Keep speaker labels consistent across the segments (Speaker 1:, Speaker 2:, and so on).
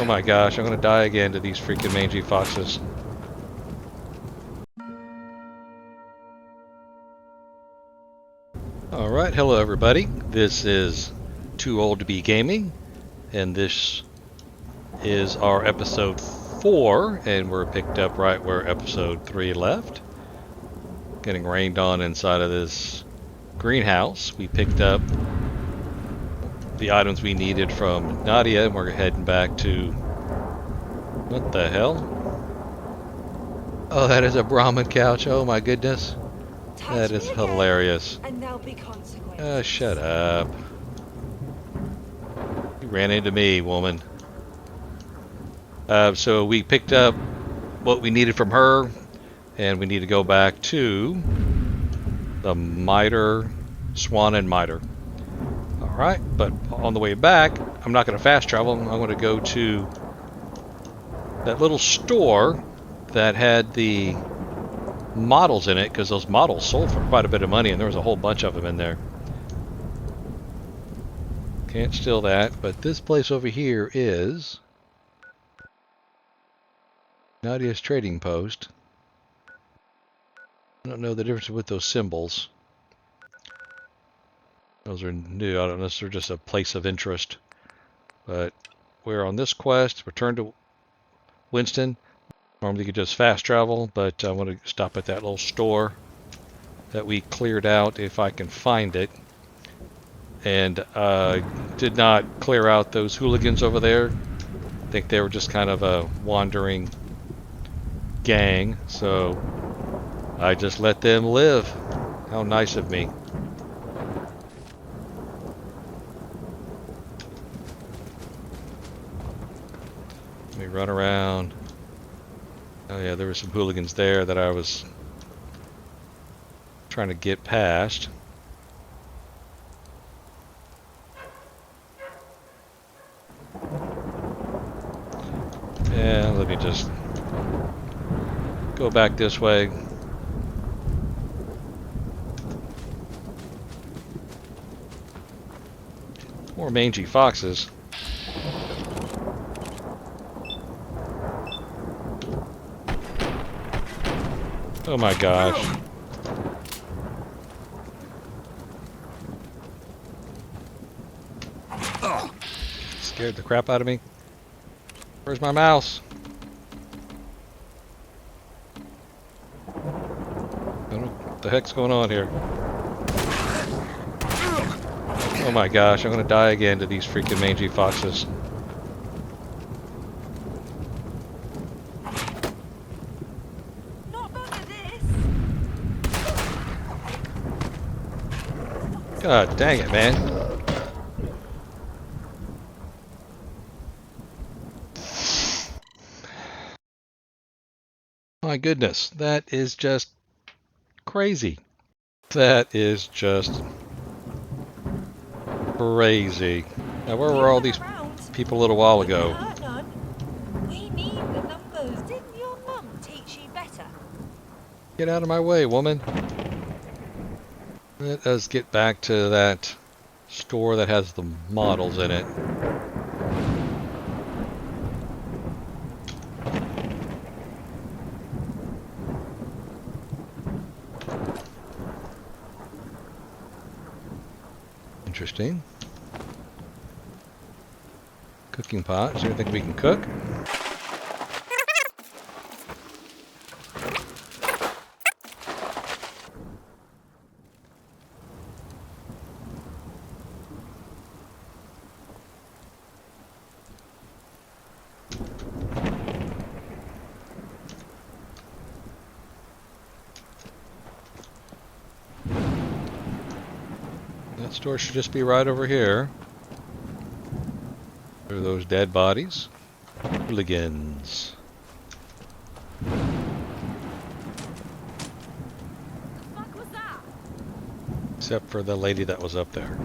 Speaker 1: Oh my gosh, I'm gonna die again to these freaking mangy foxes. Alright, hello everybody. This is Too Old to Be Gaming, and this is our episode 4, and we're picked up right where episode 3 left. Getting rained on inside of this greenhouse. We picked up the items we needed from Nadia, and we're heading back to... What the hell? Oh, that is a Brahmin couch. Oh my goodness. That is hilarious.
Speaker 2: And there'll be consequences.
Speaker 1: Shut up. You ran into me, woman. So we picked up what we needed from her, and we need to go back to the miter, Swan and Miter. Alright, but on the way back, I'm not going to fast travel. I'm going to go to that little store that had the models in it, because those models sold for quite a bit of money, and there was a whole bunch of them in there. Can't steal that, but this place over here is Nadia's trading post. I don't know the difference with those symbols. Those are new. I don't know if they're just a place of interest. But we're on this quest. Return to Winston. Normally you could just fast travel, but I want to stop at that little store that we cleared out if I can find it. And did not clear out those hooligans over there. I think they were just kind of a wandering gang, so I just let them live. How nice of me. Let me run around. Oh yeah, there were some hooligans there that I was trying to get past. Yeah, let me just go back this way. More mangy foxes. Oh my gosh. Scared the crap out of me. Where's my mouse? I don't know what the heck's going on here. Oh my gosh, I'm gonna die again to these freaking mangy foxes. God dang it, man. My goodness, that is just crazy. That is just crazy. Now, where were all these people a little while ago?
Speaker 2: We need the numbers. Didn't your mum teach you better?
Speaker 1: Get out of my way, woman. Let us get back to that store that has the models in it. Interesting. Cooking pot. Is there anything we can cook? That store should just be right over here. There are those dead bodies. Hooligans.
Speaker 2: What the fuck was that?
Speaker 1: Except for the lady that was up there.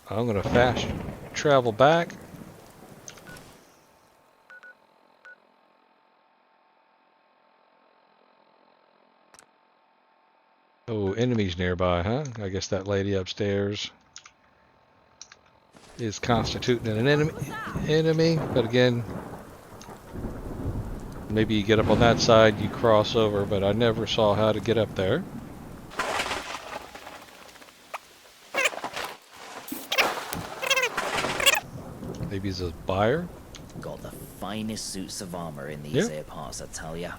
Speaker 1: I'm going to fast travel back. Oh, enemies nearby, huh? I guess that lady upstairs is constituting an enemy. But again, maybe you get up on that side, you cross over, but I never saw how to get up there. Maybe he's a buyer.
Speaker 3: Got the finest suits of armor in these here parts, I tell ya.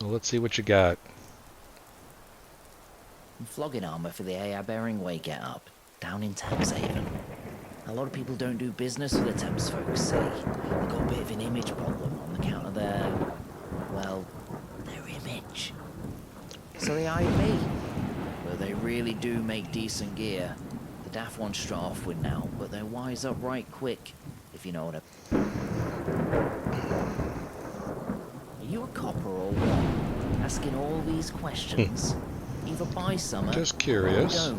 Speaker 1: Well, let's see what you got.
Speaker 3: Flogging armor for the AI Bearing Way get up, down in Thameshaven. A lot of people don't do business with the Thames folks, see. They've got a bit of an image problem on account of their image. So they hired me. But they really do make decent gear. The daft ones strut off with now, but they're wise up right quick, if you know what I... Are you a copper or what? Asking all these questions. Either buy some,
Speaker 1: just curious.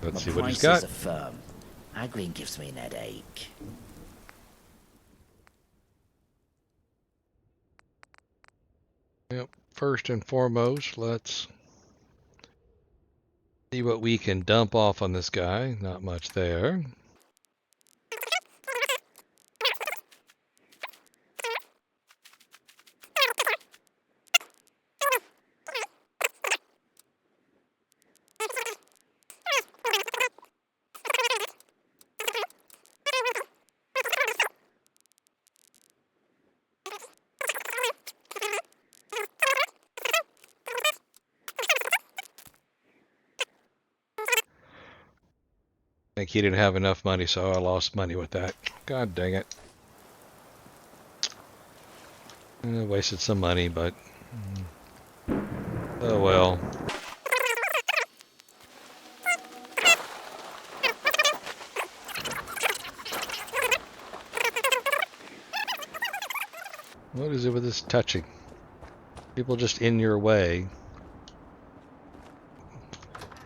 Speaker 1: Let's see what he's got.
Speaker 3: Prices are firm. Haggling gives me an headache.
Speaker 1: Yep. First and foremost, let's see what we can dump off on this guy. Not much there. I think he didn't have enough money, so I lost money with that. God dang it. Wasted some money, but... oh well. What is it with this touching? People just in your way.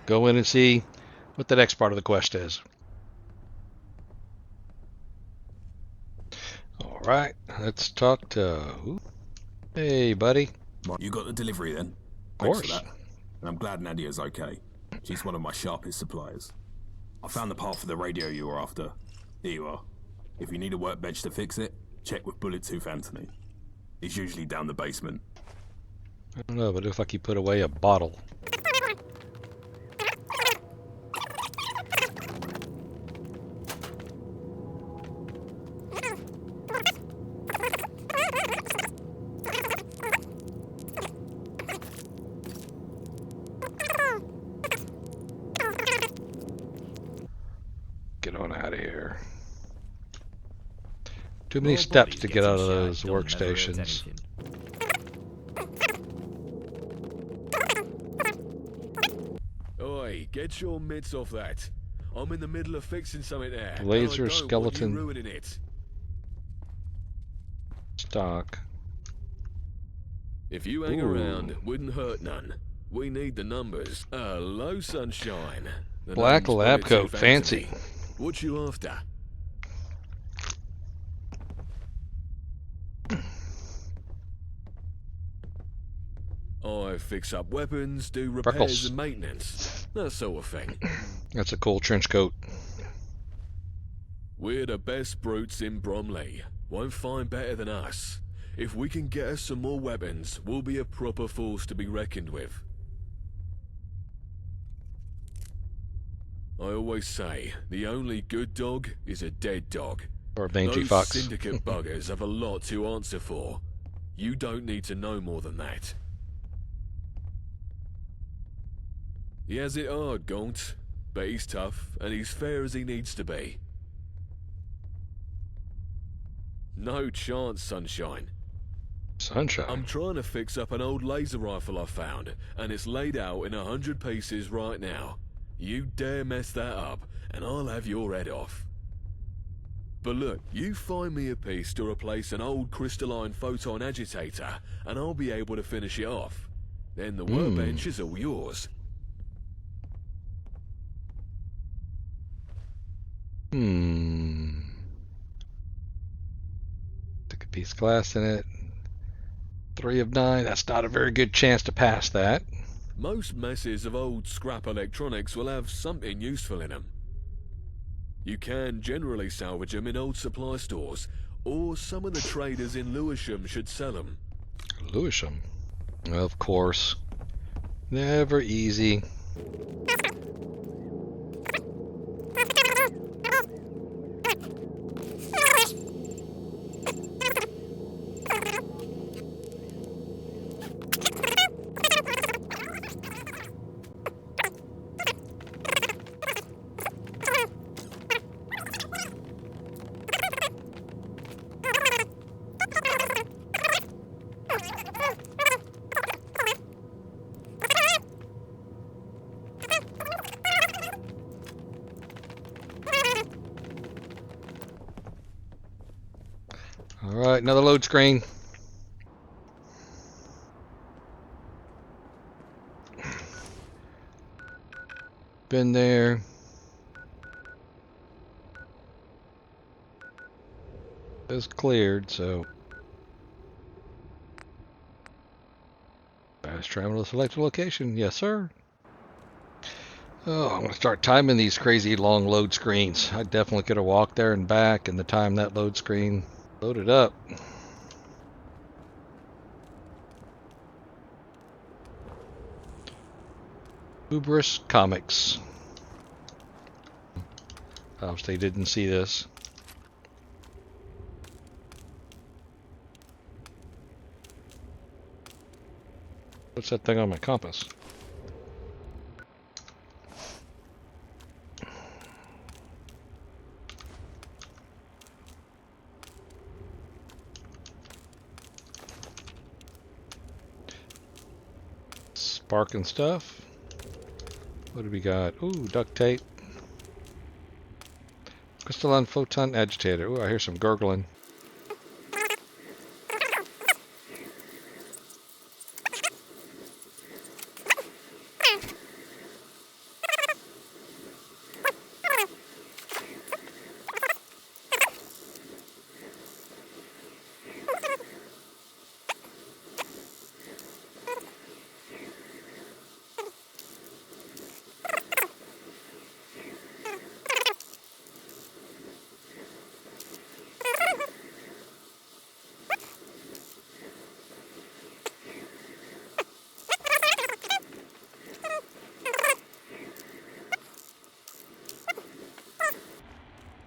Speaker 1: Go in and see what the next part of the quest is. All right, let's talk to... Ooh. Hey, buddy.
Speaker 4: You got the delivery then?
Speaker 1: Of course.
Speaker 4: Thanks for that. And I'm glad Nadia's okay. She's one of my sharpest suppliers. I found the part for the radio you were after. Here you are. If you need a workbench to fix it, check with Bullet-Tooth Anthony. He's usually down the basement.
Speaker 1: I don't know, but it looks like he put away a bottle. Get on out of here. Too many steps to get out of those workstations.
Speaker 5: Oi, get your mitts off that. I'm in the middle of fixing something there.
Speaker 1: Laser
Speaker 5: and I don't want
Speaker 1: skeleton.
Speaker 5: you ruining it.
Speaker 1: Stock.
Speaker 5: If you hang
Speaker 1: Ooh.
Speaker 5: around, wouldn't hurt none. We need the numbers. Hello, sunshine. The
Speaker 1: Black
Speaker 5: name's
Speaker 1: lab coat,
Speaker 5: Bullet-Tooth
Speaker 1: fancy.
Speaker 5: Anthony. What you after? I fix up weapons, do repairs
Speaker 1: Freckles.
Speaker 5: and maintenance. That sort of thing.
Speaker 1: That's a cool trench coat.
Speaker 5: We're the best brutes in Bromley. Won't find better than us. If we can get us some more weapons, we'll be a proper force to be reckoned with. I always say, the only good dog is a dead dog.
Speaker 1: Or a mangy
Speaker 5: Those
Speaker 1: fox.
Speaker 5: syndicate buggers have a lot to answer for. You don't need to know more than that. He has it hard, Gaunt, but he's tough, and he's fair as he needs to be. No chance, Sunshine.
Speaker 1: Sunshine.
Speaker 5: I'm trying to fix up an old laser rifle I found, and it's laid out in 100 pieces right now. You dare mess that up, and I'll have your head off. But look, you find me a piece to replace an old crystalline photon agitator, and I'll be able to finish it off. Then the workbench is all yours.
Speaker 1: Took a piece of glass in it. 3 of 9. That's not a very good chance to pass that.
Speaker 5: Most messes of old scrap electronics will have something useful in them. You can generally salvage them in old supply stores, or some of the traders in Lewisham should sell them.
Speaker 1: Lewisham. Of course. Never easy. Alright, another load screen. Been there. It's cleared, so fast travel to selected location. Yes, sir. Oh, I'm gonna start timing these crazy long load screens. I definitely could have walked there and back and the time that load screen loaded up. Hubris Comics. Obviously didn't see this. What's that thing on my compass? Sparking stuff. What do we got? Ooh, duct tape. Crystalline photon agitator. Ooh, I hear some gurgling.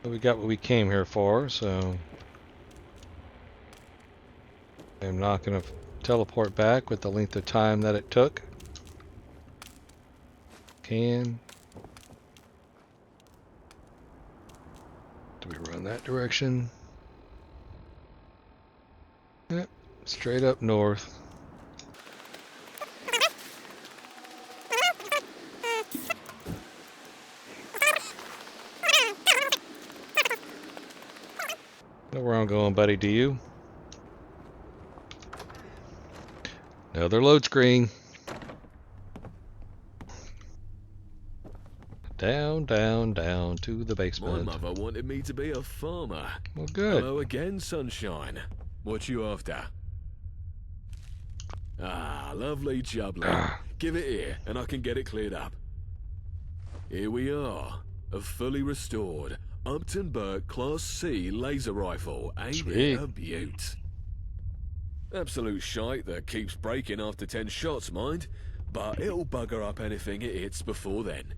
Speaker 1: We got what we came here for, so I'm not going to teleport back with the length of time that it took. Do we run that direction? Yep, straight up north. Know where I'm going, buddy, do you? Another load screen. Down, down, down to the
Speaker 5: My
Speaker 1: basement.
Speaker 5: mother wanted me to be a farmer.
Speaker 1: Well, good.
Speaker 5: Hello again, sunshine. What you after? Ah, lovely jubbly. Give it here, and I can get it cleared up. Here we are. A fully restored Upton Burke Class C laser rifle. Ain't
Speaker 1: Sweet.
Speaker 5: it a beaut? Absolute shite that keeps breaking after 10 shots, mind. But it'll bugger up anything it hits before then.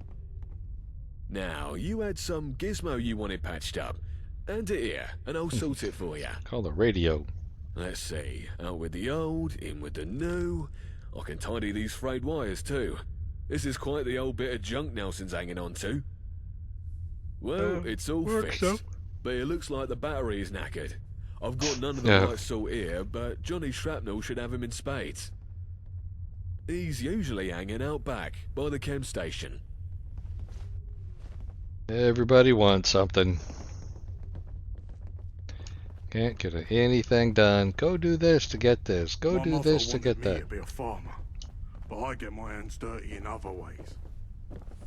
Speaker 5: Now, you had some gizmo you wanted patched up. Hand it here, and I'll sort it for you.
Speaker 1: Call the radio.
Speaker 5: Let's see. Out with the old, in with the new. I can tidy these frayed wires too. This is quite the old bit of junk Nelson's hanging on to. Well, it's all
Speaker 1: works
Speaker 5: fixed.
Speaker 1: out.
Speaker 5: But it looks like the battery is knackered. I've got none of the right sort here, but Johnny Shrapnel should have him in spades. He's usually hanging out back, by the chem station.
Speaker 1: Everybody wants something. Can't get anything done. Go do this to get this. Go do this to get that.
Speaker 6: To be a farmer, but I get my hands dirty in other ways.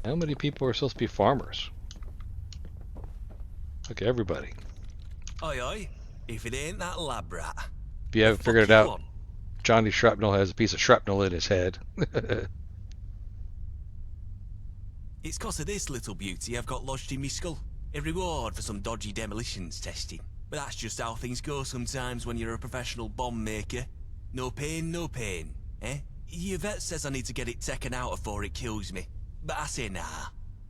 Speaker 1: How many people are supposed to be farmers? Okay, everybody.
Speaker 7: Aye, aye. If it ain't that lab rat.
Speaker 1: If you haven't
Speaker 7: The
Speaker 1: figured it
Speaker 7: fuck you
Speaker 1: out,
Speaker 7: want?
Speaker 1: Johnny Shrapnel has a piece of shrapnel in his head.
Speaker 7: It's 'cause of this little beauty I've got lodged in me skull. A reward for some dodgy demolitions testing. But that's just how things go sometimes when you're a professional bomb maker. No pain, eh? Your vet says I need to get it taken out before it kills me. But I say nah.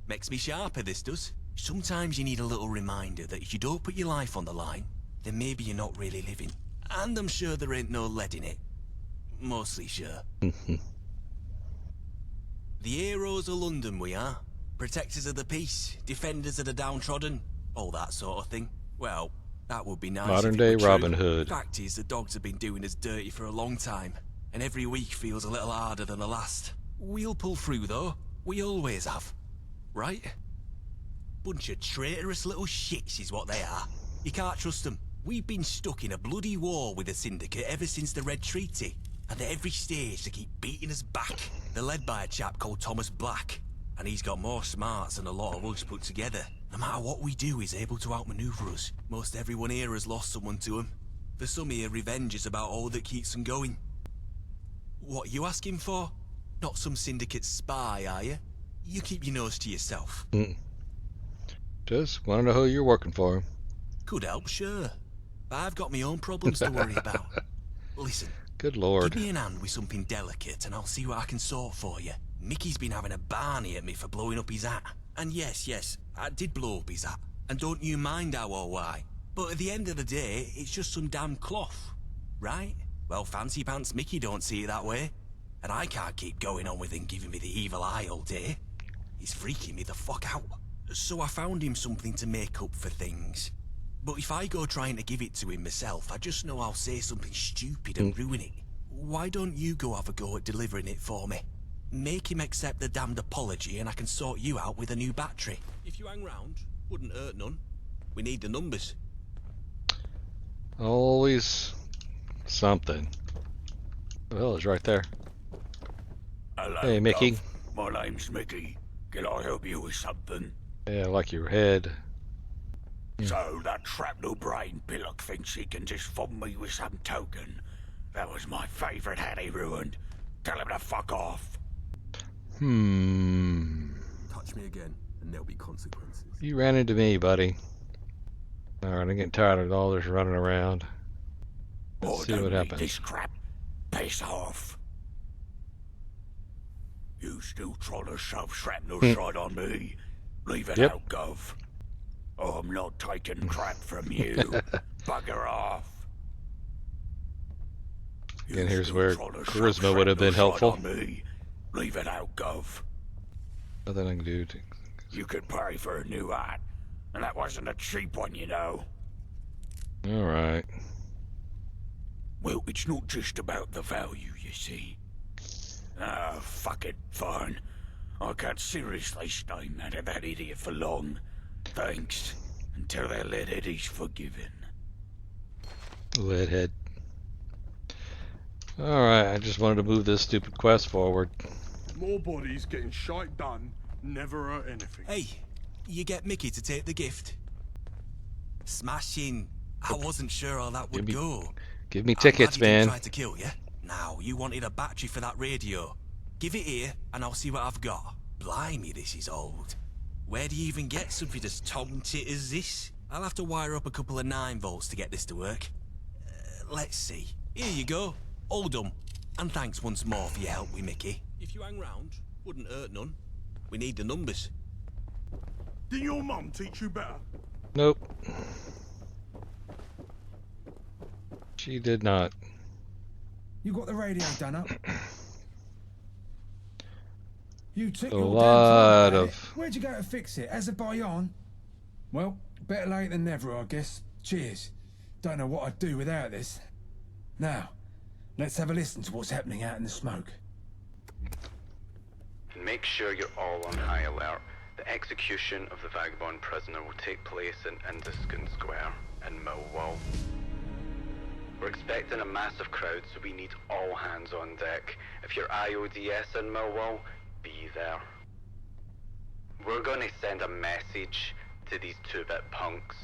Speaker 7: Makes me sharper, this does. Sometimes you need a little reminder that if you don't put your life on the line, then maybe you're not really living. And I'm sure there ain't no lead in it. Mostly sure. The heroes of London we are. Protectors of the peace, defenders of the downtrodden, all that sort of thing. Well, that would be nice
Speaker 1: Modern
Speaker 7: if it
Speaker 1: day
Speaker 7: were true.
Speaker 1: Robin Hood.
Speaker 7: Fact is, the dogs have been doing us dirty for a long time, and every week feels a little harder than the last. We'll pull through though. We always have. Right? Bunch of traitorous little shits is what they are. You can't trust them. We've been stuck in a bloody war with the Syndicate ever since the Red Treaty, and at every stage they keep beating us back. They're led by a chap called Thomas Black, and he's got more smarts than a lot of us put together. No matter what we do, he's able to outmaneuver us. Most everyone here has lost someone to him. For some here, revenge is about all that keeps them going. What are you asking for? Not some Syndicate spy, are you? You keep your nose to yourself.
Speaker 1: Just want to know who you're working for.
Speaker 7: Could help, sure. But I've got my own problems to worry about. Listen,
Speaker 1: Good lord.
Speaker 7: give me an hand with something delicate and I'll see what I can sort for you. Mickey's been having a barney at me for blowing up his hat. And yes, I did blow up his hat. And don't you mind how or why. But at the end of the day, it's just some damn cloth. Right? Well, Fancy Pants Mickey don't see it that way. And I can't keep going on with him giving me the evil eye all day. He's freaking me the fuck out. So I found him something to make up for things. But if I go trying to give it to him myself, I just know I'll say something stupid and ruin it. Why don't you go have a go at delivering it for me? Make him accept the damned apology and I can sort you out with a new battery. If you hang round, wouldn't hurt none. We need the numbers.
Speaker 1: Always something. Well, it's right there.
Speaker 8: Hello,
Speaker 1: Hey, Mickey.
Speaker 8: Gov. My name's Mickey. Can I help you with something?
Speaker 1: Yeah, I like your head.
Speaker 8: So that shrapnel brain pillock thinks he can just fob me with some token. That was my favourite hat he ruined. Tell him to fuck off.
Speaker 4: Touch me again, and there'll be consequences.
Speaker 1: You ran into me, buddy. Alright, I'm getting tired of all this running around. Let's see
Speaker 8: don't
Speaker 1: what
Speaker 8: need
Speaker 1: happens.
Speaker 8: this crap. Piss off. You still trying to shove shrapnel shot on me? Leave it
Speaker 1: Yep.
Speaker 8: out, Gov. I'm not taking crap from you. Bugger off.
Speaker 1: Again, here's
Speaker 8: still
Speaker 1: where
Speaker 8: trying to shove
Speaker 1: charisma would have been
Speaker 8: shrapnel shot
Speaker 1: helpful.
Speaker 8: on me? Leave it out, Gov.
Speaker 1: Nothing I can do to...
Speaker 8: You could pay for a new hat, and that wasn't a cheap one, you know.
Speaker 1: Alright.
Speaker 8: Well, it's not just about the value, you see. Ah, fuck it, fine. I can't seriously stay mad at that idiot for long. Thanks. Until that lead Eddie's forgiven.
Speaker 1: Leadhead. Alright, I just wanted to move this stupid quest forward.
Speaker 6: More bodies getting shite done never hurt anything.
Speaker 7: Hey, you get Mickey to take the gift? Smashing. I wasn't sure how that would
Speaker 1: Give me-
Speaker 7: go.
Speaker 1: Give me
Speaker 7: I'm
Speaker 1: tickets,
Speaker 7: glad he didn't
Speaker 1: man.
Speaker 7: try to kill you. Now, you wanted a battery for that radio. Give it here, and I'll see what I've got. Blimey, this is old. Where do you even get something as tom-tit as this? I'll have to wire up a couple of 9 volts to get this to work. Let's see. Here you go. All done. And thanks once more for your help with Mickey. If you hang round, wouldn't hurt none. We need the numbers.
Speaker 6: Didn't your mum teach you better?
Speaker 1: Nope. She did not.
Speaker 9: You got the radio done up? You took
Speaker 1: A
Speaker 9: your
Speaker 1: lot
Speaker 9: damn time about
Speaker 1: of-
Speaker 9: it. Where'd you go to fix it? Azerbaijan? Well, better late than never, I guess. Cheers. Don't know what I'd do without this. Now, let's have a listen to what's happening out in the smoke.
Speaker 10: Make sure you're all on high alert. The execution of the vagabond prisoner will take place in Indiscon Square in Millwall. We're expecting a massive crowd, so we need all hands on deck. If you're IODS in Millwall, be there. We're going to send a message to these two-bit punks.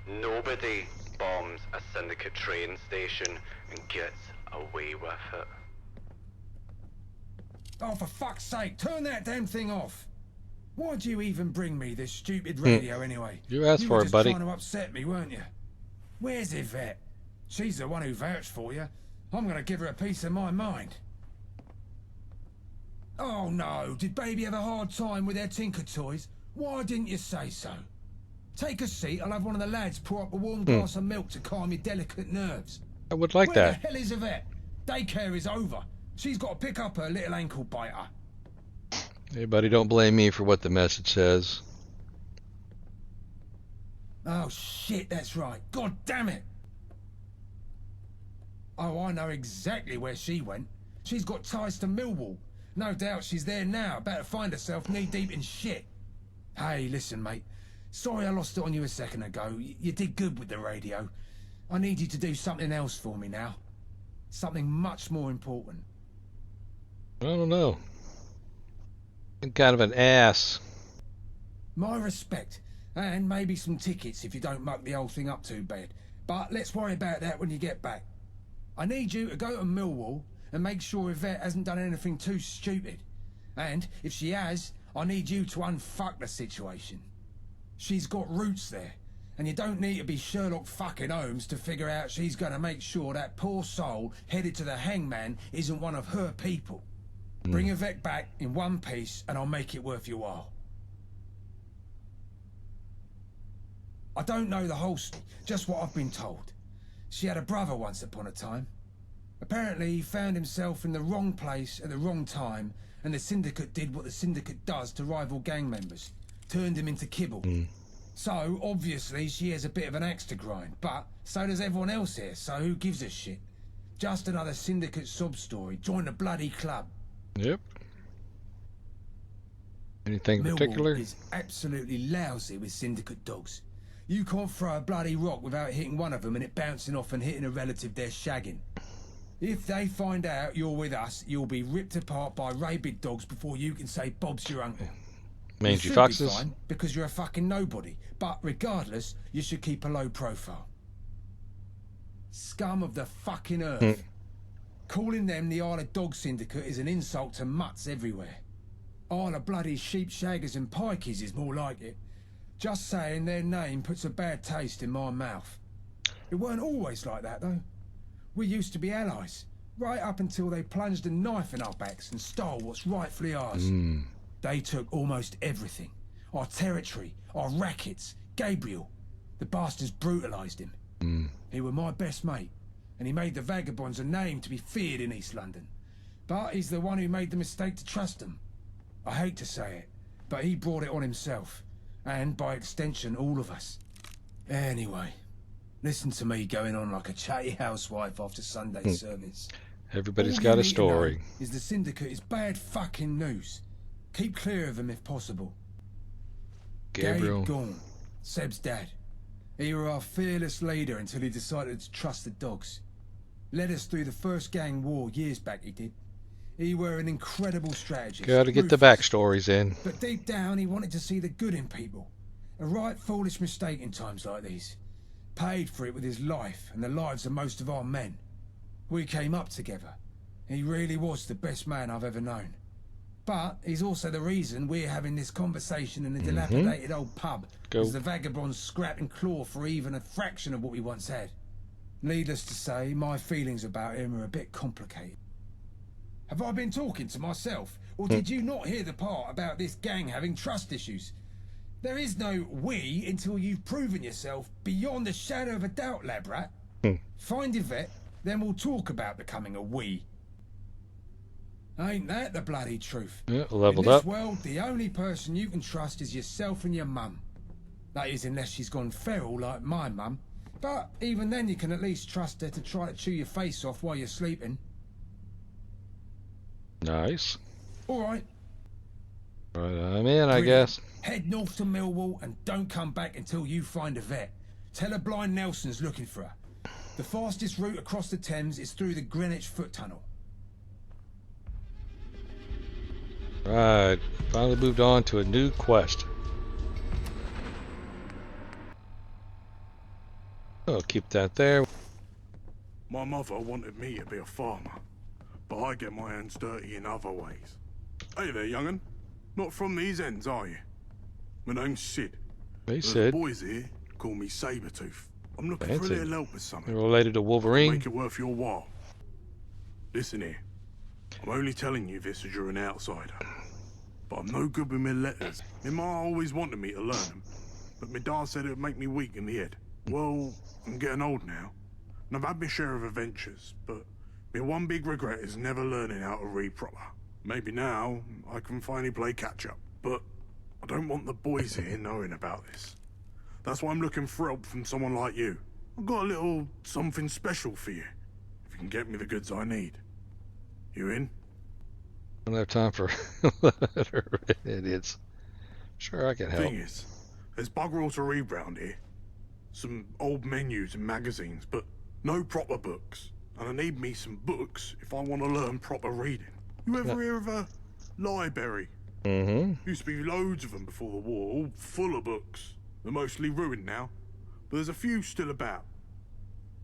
Speaker 10: Nobody bombs a Syndicate train station and gets away with it.
Speaker 9: Oh, for fuck's sake, turn that damn thing off. Why'd you even bring me this stupid radio anyway?
Speaker 1: You asked for
Speaker 9: were
Speaker 1: it,
Speaker 9: just
Speaker 1: buddy.
Speaker 9: trying to upset me, weren't you? Where's Yvette? She's the one who vouched for you. I'm gonna give her a piece of my mind. Oh no, did baby have a hard time with their Tinker toys? Why didn't you say so? Take a seat, I'll have one of the lads pour up a warm glass of milk to calm your delicate nerves.
Speaker 1: I would like
Speaker 9: Where
Speaker 1: that.
Speaker 9: the hell is Yvette? Daycare is over. She's got to pick up her little ankle biter.
Speaker 1: Hey, buddy, don't blame me for what the message says.
Speaker 9: Oh shit, that's right. God damn it. Oh, I know exactly where she went. She's got ties to Millwall. No doubt she's there now, about to find herself knee-deep in shit. Hey, listen, mate. Sorry I lost it on you a second ago. You did good with the radio. I need you to do something else for me now. Something much more important.
Speaker 1: I don't know. I'm kind of an ass.
Speaker 9: My respect. And maybe some tickets if you don't muck the whole thing up too bad. But let's worry about that when you get back. I need you to go to Millwall and make sure Yvette hasn't done anything too stupid. And if she has, I need you to unfuck the situation. She's got roots there, and you don't need to be Sherlock fucking Holmes to figure out she's gonna make sure that poor soul headed to the hangman isn't one of her people. Bring Yvette back in one piece and I'll make it worth your while. I don't know the whole story, just what I've been told. She had a brother once upon a time. Apparently he found himself in the wrong place at the wrong time, and the Syndicate did what the Syndicate does to rival gang members. Turned him into kibble. So, obviously, she has a bit of an axe to grind, but so does everyone else here, so who gives a shit? Just another Syndicate sob story. Join the bloody club.
Speaker 1: Yep. Anything in
Speaker 9: Millwall
Speaker 1: particular?
Speaker 9: is absolutely lousy with Syndicate dogs. You can't throw a bloody rock without hitting one of them and it bouncing off and hitting a relative they're shagging. If they find out you're with us, you'll be ripped apart by rabid dogs before you can say Bob's your uncle.
Speaker 1: Mangy
Speaker 9: you should
Speaker 1: foxes?
Speaker 9: be fine because you're a fucking nobody, but regardless, you should keep a low profile. Scum of the fucking earth. Calling them the Isle of Dog Syndicate is an insult to mutts everywhere. Isle of bloody sheep shaggers and pikeys is more like it. Just saying their name puts a bad taste in my mouth. It weren't always like that, though. We used to be allies, right up until they plunged a knife in our backs and stole what's rightfully ours. They took almost everything. Our territory, our rackets, Gabriel. The bastards brutalised him. He were my best mate, and he made the vagabonds a name to be feared in East London. But he's the one who made the mistake to trust them. I hate to say it, but he brought it on himself. And, by extension, all of us. Anyway, listen to me going on like a chatty housewife after Sunday service.
Speaker 1: Everybody's
Speaker 9: All
Speaker 1: got
Speaker 9: you
Speaker 1: a
Speaker 9: need to know
Speaker 1: story.
Speaker 9: is the Syndicate is bad fucking news. Keep clear of them if possible.
Speaker 1: Gabriel.
Speaker 9: Gabe gone. Seb's dad. He were our fearless leader until he decided to trust the dogs. Led us through the first gang war years back, he did. He were an incredible strategist.
Speaker 1: Gotta get the
Speaker 9: ruthless.
Speaker 1: backstories in.
Speaker 9: But deep down, he wanted to see the good in people. A right foolish mistake in times like these. Paid for it with his life and the lives of most of our men. We came up together. He really was the best man I've ever known. But he's also the reason we're having this conversation in a dilapidated old pub. As the vagabonds scrap and claw for even a fraction of what we once had. Needless to say, my feelings about him are a bit complicated. Have I been talking to myself? Or did you not hear the part about this gang having trust issues? There is no we until you've proven yourself beyond the shadow of a doubt, lab rat. Find Yvette, then we'll talk about becoming a we. Ain't that the bloody truth?
Speaker 1: Yeah, leveled
Speaker 9: In this
Speaker 1: up.
Speaker 9: world, the only person you can trust is yourself and your mum. That is, unless she's gone feral like my mum. But even then, you can at least trust her to try to chew your face off while you're sleeping.
Speaker 1: Nice.
Speaker 9: All right.
Speaker 1: Right, I'm in, I
Speaker 9: Brilliant.
Speaker 1: guess.
Speaker 9: Head north to Millwall and don't come back until you find Yvette. Tell her Blind Nelson's looking for her. The fastest route across the Thames is through the Greenwich Foot Tunnel.
Speaker 1: Right, finally moved on to a new quest. I'll keep that there.
Speaker 6: My mother wanted me to be a farmer, but I get my hands dirty in other ways. Hey there, young'un. Not from these ends, are you? My name's Sid.
Speaker 1: Hey,
Speaker 6: The
Speaker 1: Sid.
Speaker 6: boys here call me Sabretooth. I'm looking for a
Speaker 1: Fancy.
Speaker 6: little help with something.
Speaker 1: You're related to Wolverine?
Speaker 6: Make it worth your while. Listen here. I'm only telling you this as you're an outsider. But I'm no good with my letters. My ma always wanted me to learn them. But my dad said it would make me weak in the head. Well, I'm getting old now. And I've had my share of adventures. But my one big regret is never learning how to read proper. Maybe now I can finally play catch up. But I don't want the boys here knowing about this. That's why I'm looking for help from someone like you. I've got a little something special for you. If you can get me the goods I need. You in?
Speaker 1: I don't have time for idiots. Sure, I can help.
Speaker 6: Thing is, there's bugger all to read round here. Some old menus and magazines, but no proper books. And I need me some books if I want to learn proper reading. You ever hear of a library?
Speaker 1: Mm-hmm.
Speaker 6: Used to be loads of them before the war, all full of books. They're mostly ruined now, but there's a few still about.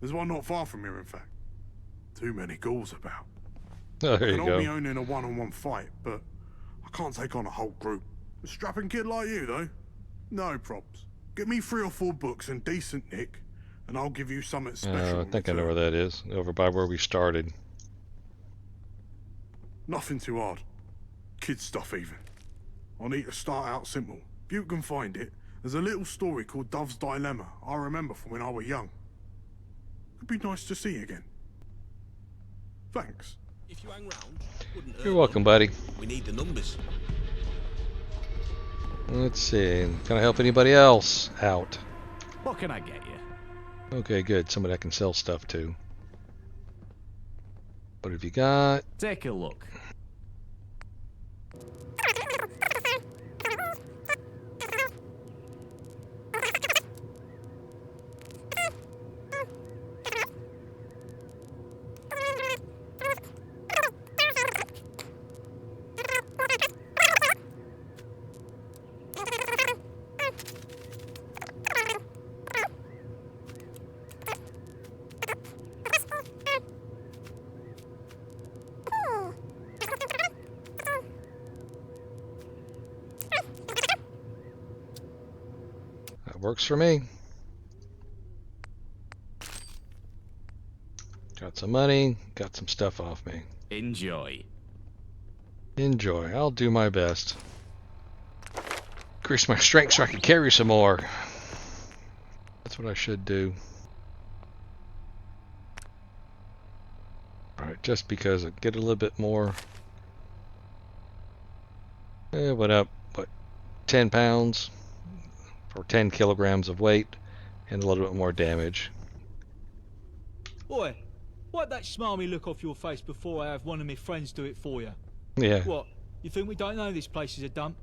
Speaker 6: There's one not far from here, in fact. Too many ghouls about.
Speaker 1: Oh, there
Speaker 6: I
Speaker 1: you
Speaker 6: can
Speaker 1: go.
Speaker 6: hold me own in a one-on-one fight, but I can't take on a whole group. A strapping kid like you, though, no props. Get me 3 or 4 books and decent nick, and I'll give you something special.
Speaker 1: I think I know where that is. Over by where we started.
Speaker 6: Nothing too hard. Kid stuff, even. I'll need to start out simple. If you can find it, there's a little story called Dove's Dilemma I remember from when I was young. It'd be nice to see you again. Thanks.
Speaker 7: If you hang round, wouldn't hurt
Speaker 1: You're welcome, buddy.
Speaker 7: We need the numbers.
Speaker 1: Let's see. Can I help anybody else out?
Speaker 11: What can I get you?
Speaker 1: Okay, good. Somebody I can sell stuff to. What have you got?
Speaker 11: Take a look.
Speaker 1: That works for me. Got some money, got some stuff off me.
Speaker 11: Enjoy.
Speaker 1: Enjoy. I'll do my best. Increase my strength so I can carry some more. That's what I should do. Alright, just because I get a little bit more. Went up, what, 10 pounds for 10 kilograms of weight and a little bit more damage.
Speaker 12: Oi, wipe that smarmy look off your face before I have one of my friends do it for you.
Speaker 1: Yeah.
Speaker 12: What, you think we don't know this place is a dump?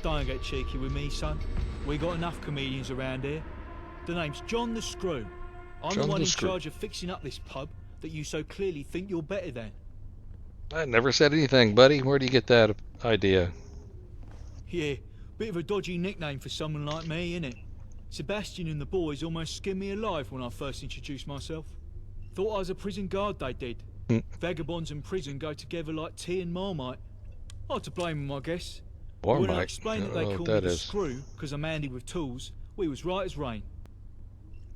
Speaker 12: Don't get cheeky with me, son. We got enough comedians around here. The name's John the Screw. I'm the one in charge of fixing up this pub that you so clearly think you're better than.
Speaker 1: I never said anything, buddy. Where do you get that idea?
Speaker 12: Yeah, bit of a dodgy nickname for someone like me, innit? Sebastian and the boys almost skinned me alive when I first introduced myself. Thought I was a prison guard, they did. Vagabonds and prison go together like tea and Marmite. Hard to blame them, I guess. When I explained that they call me the Screw because I'm handy with tools, we was right as rain.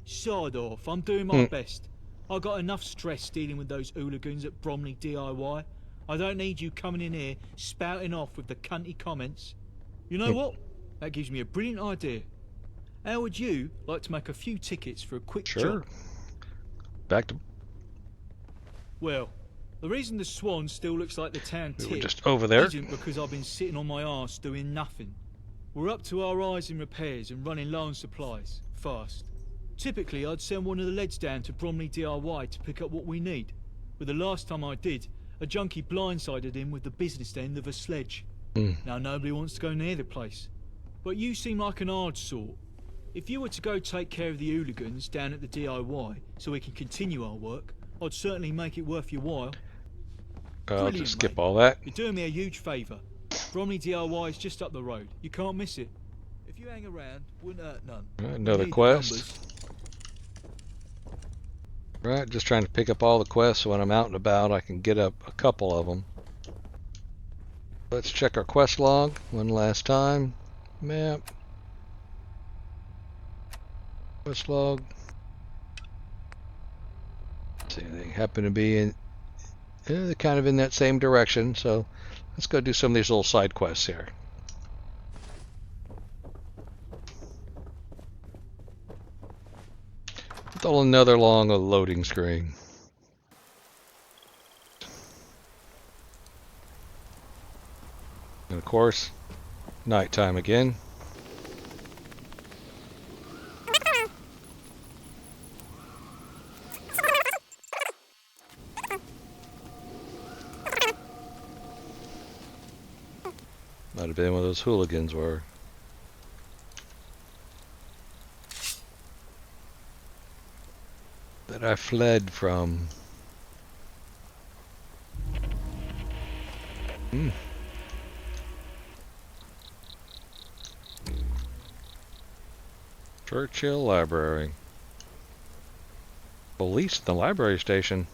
Speaker 12: Sod off, I'm doing my best. I got enough stress dealing with those hooligans at Bromley DIY. I don't need you coming in here spouting off with the cunty comments. You know what? That gives me a brilliant idea. How would you like to make a few tickets for a quick job?
Speaker 1: Back to...
Speaker 12: Well, the reason the Swan still looks like the town tip
Speaker 1: just over there.
Speaker 12: isn't because I've been sitting on my arse doing nothing. We're up to our eyes in repairs and running low on supplies, fast. Typically, I'd send one of the leads down to Bromley DIY to pick up what we need. But the last time I did, a junkie blindsided him with the business end of a sledge. Now nobody wants to go near the place. But you seem like an hard sort. If you were to go take care of the hooligans down at the DIY so we can continue our work, I'd certainly make it worth your while.
Speaker 1: I'll just skip all that.
Speaker 12: You're doing me a huge favour. Bromley DIY is just up the road. You can't miss it. If you hang around, wouldn't hurt none.
Speaker 1: Alright,
Speaker 12: We
Speaker 1: another
Speaker 12: need the
Speaker 1: quest.
Speaker 12: numbers.
Speaker 1: Right, just trying to pick up all the quests so when I'm out and about I can get up a couple of them. Let's check our quest log one last time. Map. Quest log. See, they happen to be in, they're kind of in that same direction, so let's go do some of these little side quests here. It's all another long loading screen. And of course, nighttime again. Might have been where those hooligans were. That I fled from. Churchill Library. Police at the library station.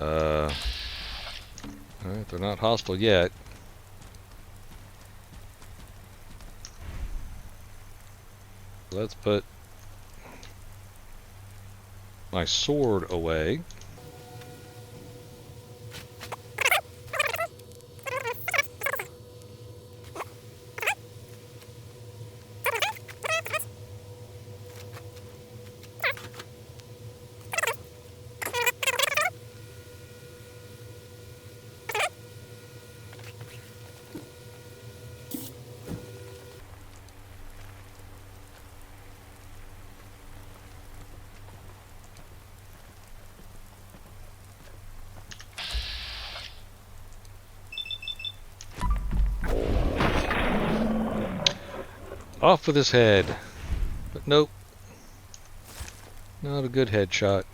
Speaker 1: Alright, they're not hostile yet. Let's put my sword away. Off with his head. But nope. Not a good headshot.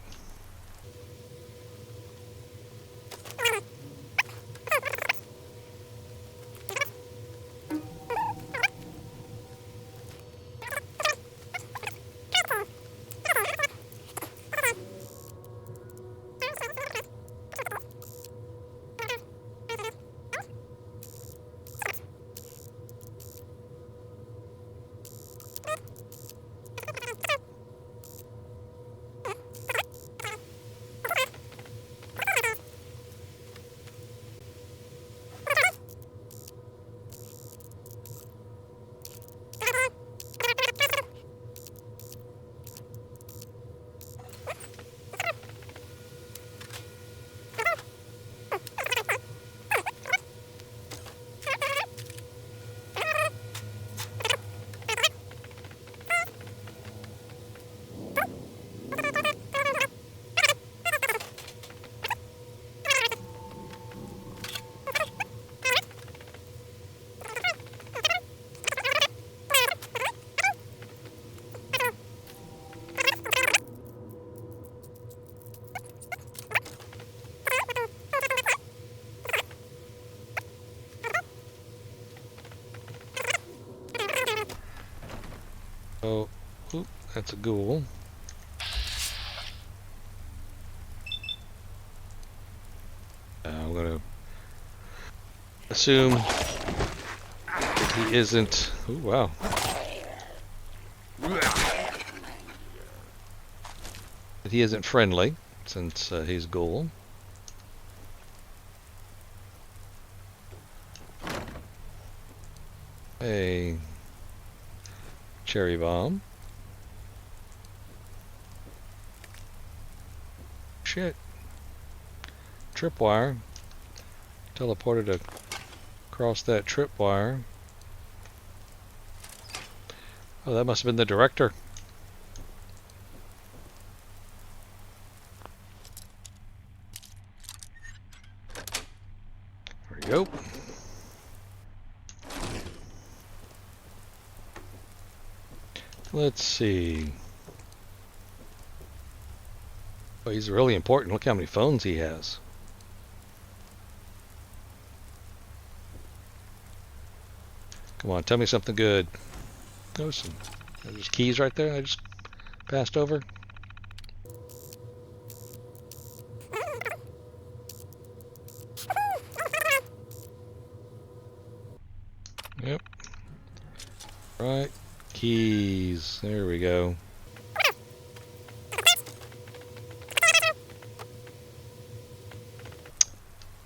Speaker 1: Oh, oop, that's a ghoul. I'm gonna assume that he isn't. Oh wow. That he isn't friendly since he's ghoul. A cherry bomb. Shit. Tripwire. Teleported across that tripwire. Oh, that must have been the director. There we go. Let's see. Oh, he's really important. Look how many phones he has. Come on, tell me something good. Oh, there's keys right there I just passed over. Yep. Right. Keys. There we go.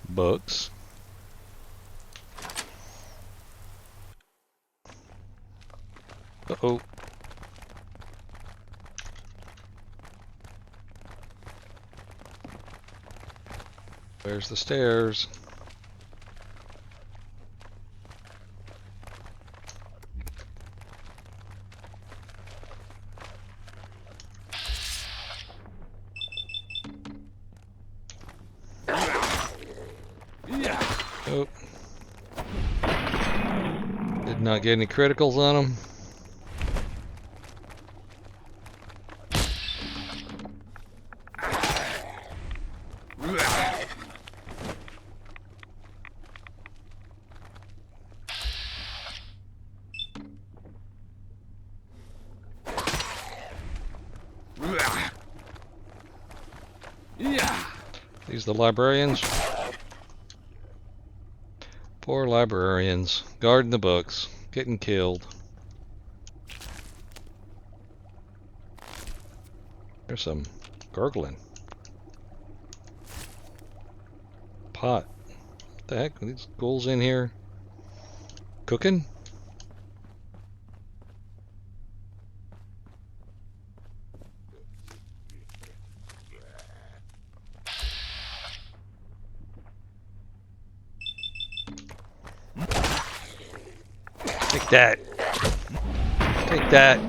Speaker 1: Books. Uh-oh. Where's the stairs? Oh. Did not get any criticals on them. These the librarians? Poor librarians. Guarding the books. Getting killed. There's some gurgling. Pot. What the heck? Are these ghouls in here cooking? Take that. Take that.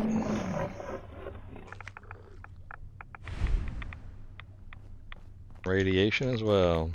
Speaker 1: Radiation as well.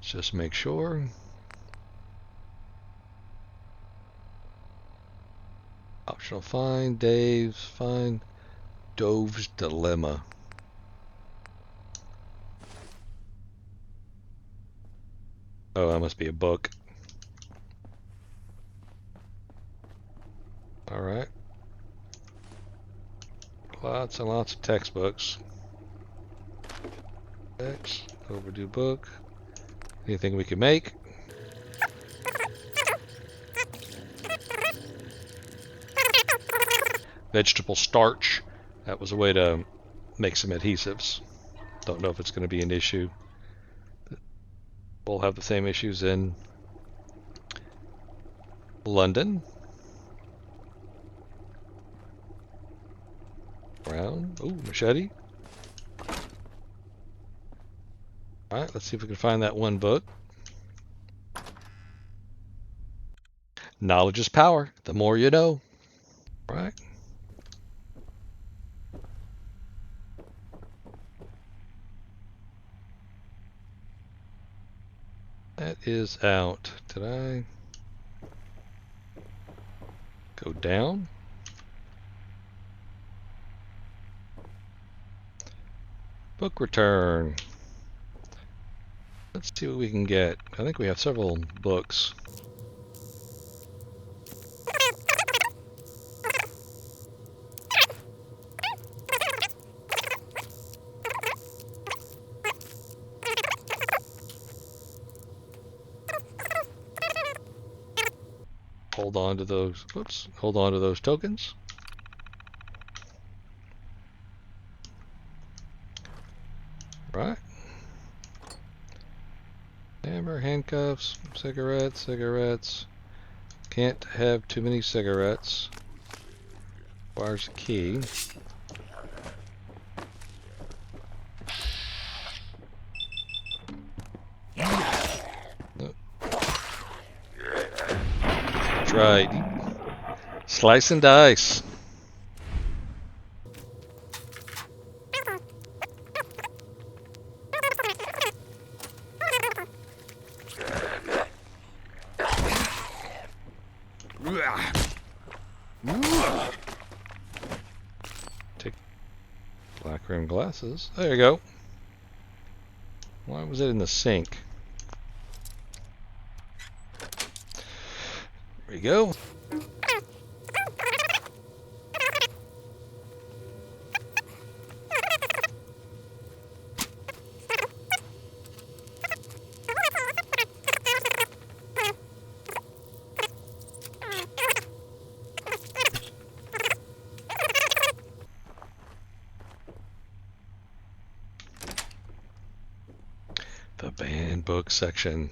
Speaker 1: Just make sure. Optional find, Dave's find, Dove's Dilemma. Oh, that must be a book. Alright. Lots and lots of textbooks. Text, overdue book. Anything we can make? Vegetable starch. That was a way to make some adhesives. Don't know if it's going to be an issue. We'll have the same issues in London. Brown. Ooh, machete. Alright, let's see if we can find that one book. Knowledge is power. The more you know. Right. That is out. Did I go down? Book return. Let's see what we can get. I think we have several books. Hold on to those. Whoops. Hold on to those tokens. Right. Hammer, handcuffs, cigarettes, cigarettes. Can't have too many cigarettes. Requires a key. That's right. Slice and dice. glasses. There you go. Why was it in the sink? There we go. The banned book section.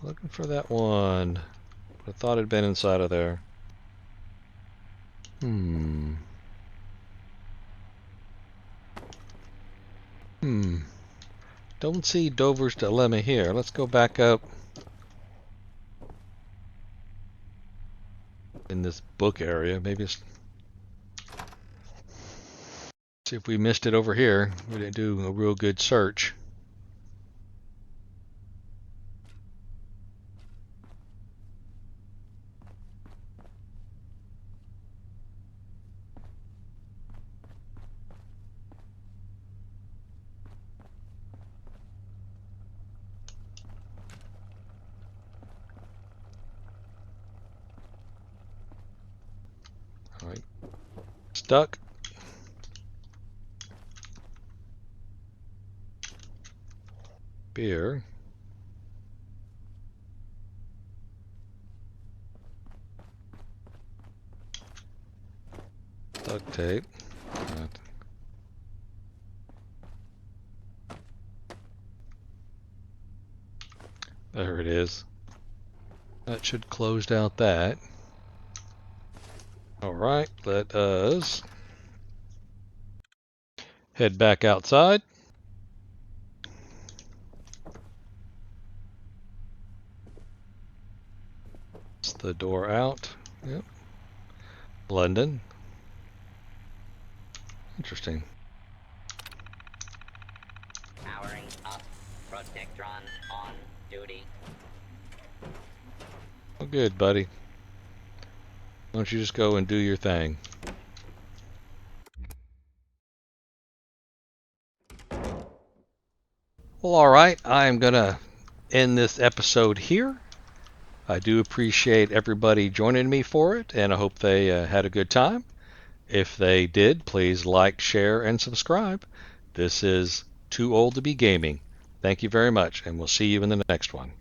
Speaker 1: Looking for that one. I thought it'd been inside of there. Don't see Dover's Dilemma here. Let's go back up in this book area. Maybe it's... See if we missed it over here. We didn't do a real good search. All right. Stuck. Beer. Duct tape. There it is. That should close out that. Alright, let us head back outside. It's the door out. Yep. London. Interesting.
Speaker 13: Powering up. Protectron on duty.
Speaker 1: Oh, good, buddy. Why don't you just go and do your thing? Well, alright. I'm gonna end this episode here. I do appreciate everybody joining me for it, and I hope they had a good time. If they did, please like, share, and subscribe. This is Too Old to Be Gaming. Thank you very much, and we'll see you in the next one.